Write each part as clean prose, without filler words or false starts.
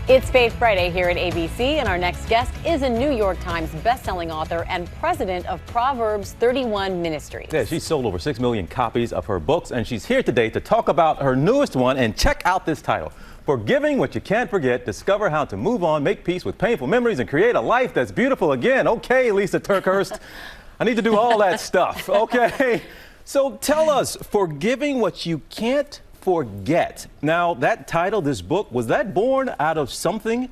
It's Faith Friday here at ABC, and our next guest is a New York Times bestselling author and president of Proverbs 31 Ministries. Yeah, she's sold over 6 million copies of her books, and she's here today to talk about her newest one. And check out this title: Forgiving What You Can't Forget. Discover how to move on, make peace with painful memories, and create a life that's beautiful again. Okay, Lysa TerKeurst, I need to do all that stuff. Okay, so tell us, forgiving what you can't forget. Now, that title, this book, was that born out of something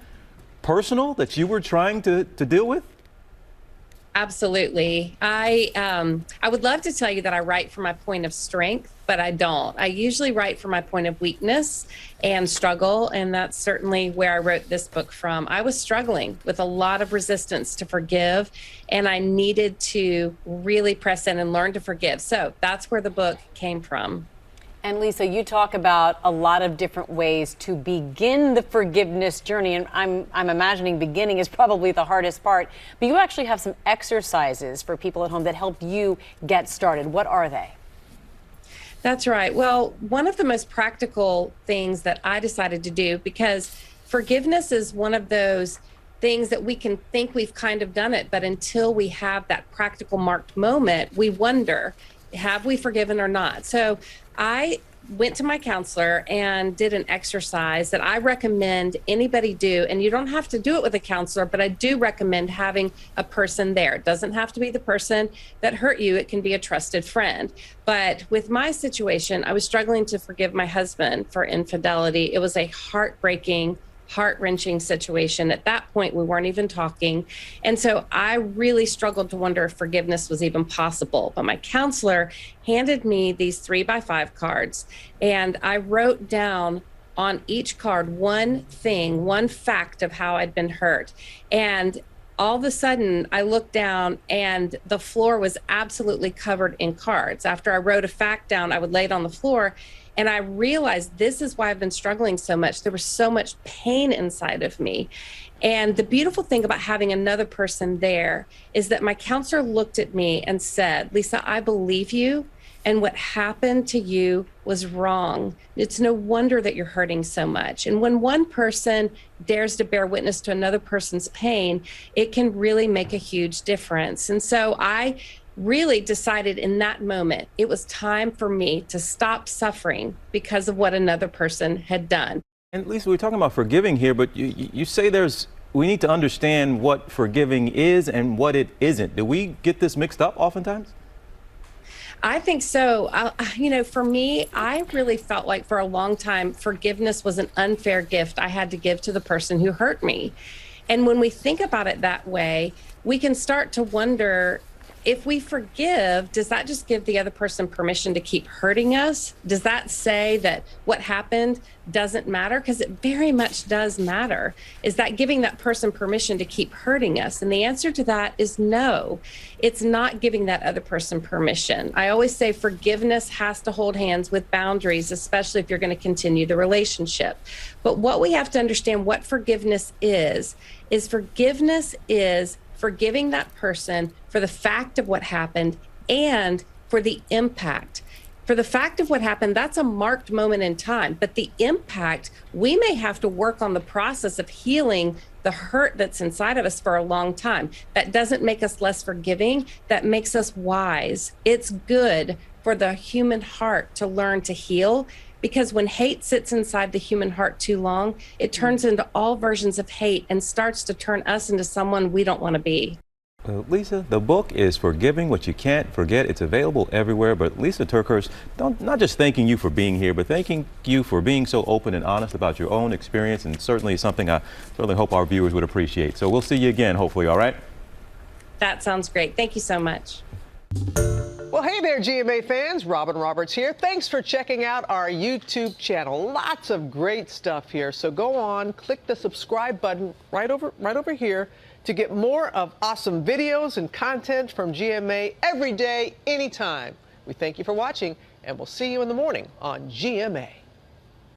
personal that you were trying to deal with? Absolutely. I would love to tell you that I write from my point of strength, but I don't. I usually write from my point of weakness and struggle, and that's certainly where I wrote this book from. I was struggling with a lot of resistance to forgive, and I needed to really press in and learn to forgive. So that's where the book came from. And Lysa, you talk about a lot of different ways to begin the forgiveness journey, and I'm imagining beginning is probably the hardest part, but you actually have some exercises for people at home that help you get started. What are they? That's right. Well, one of the most practical things that I decided to do, because forgiveness is one of those things that we can think we've kind of done it, but until we have that practical marked moment, we wonder, have we forgiven or not? So I went to my counselor and did an exercise that I recommend anybody do. And you don't have to do it with a counselor, but I do recommend having a person there. It doesn't have to be the person that hurt you. It can be a trusted friend. But with my situation, I was struggling to forgive my husband for infidelity. It was a heart-wrenching situation. At that point, we weren't even talking. And so I really struggled to wonder if forgiveness was even possible. But my counselor handed me these 3x5 cards, and I wrote down on each card one thing, one fact of how I'd been hurt. And all of a sudden, I looked down and the floor was absolutely covered in cards. After I wrote a fact down, I would lay it on the floor, and I realized this is why I've been struggling so much. There was so much pain inside of me. And the beautiful thing about having another person there is that my counselor looked at me and said, "Lysa, I believe you, and what happened to you was wrong. It's no wonder that you're hurting so much." And when one person dares to bear witness to another person's pain, it can really make a huge difference. And so I really decided in that moment it was time for me to stop suffering because of what another person had done. And Lysa, we're talking about forgiving here, but you say we need to understand what forgiving is and what it isn't. Do we get this mixed up oftentimes? I think so. For me, I really felt like for a long time, forgiveness was an unfair gift I had to give to the person who hurt me. And when we think about it that way, we can start to wonder, if we forgive, does that just give the other person permission to keep hurting us? Does that say that what happened doesn't matter? Because it very much does matter. Is that giving that person permission to keep hurting us? And the answer to that is no. It's not giving that other person permission. I always say forgiveness has to hold hands with boundaries, especially if you're going to continue the relationship. But what we have to understand what forgiveness is forgiveness is forgiving that person for the fact of what happened and for the impact. For the fact of what happened, that's a marked moment in time, but the impact, we may have to work on the process of healing the hurt that's inside of us for a long time. That doesn't make us less forgiving, that makes us wise. It's good for the human heart to learn to heal, because when hate sits inside the human heart too long, it turns into all versions of hate and starts to turn us into someone we don't want to be. Lysa, the book is Forgiving What You Can't Forget. It's available everywhere. But Lysa TerKeurst, not just thanking you for being here, but thanking you for being so open and honest about your own experience, and certainly something I certainly hope our viewers would appreciate. So we'll see you again, hopefully, all right? That sounds great. Thank you so much. Well, hey there, GMA fans. Robin Roberts here. Thanks for checking out our YouTube channel. Lots of great stuff here. So go on, click the subscribe button right over here to get more of awesome videos and content from GMA every day, anytime. We thank you for watching, and we'll see you in the morning on GMA.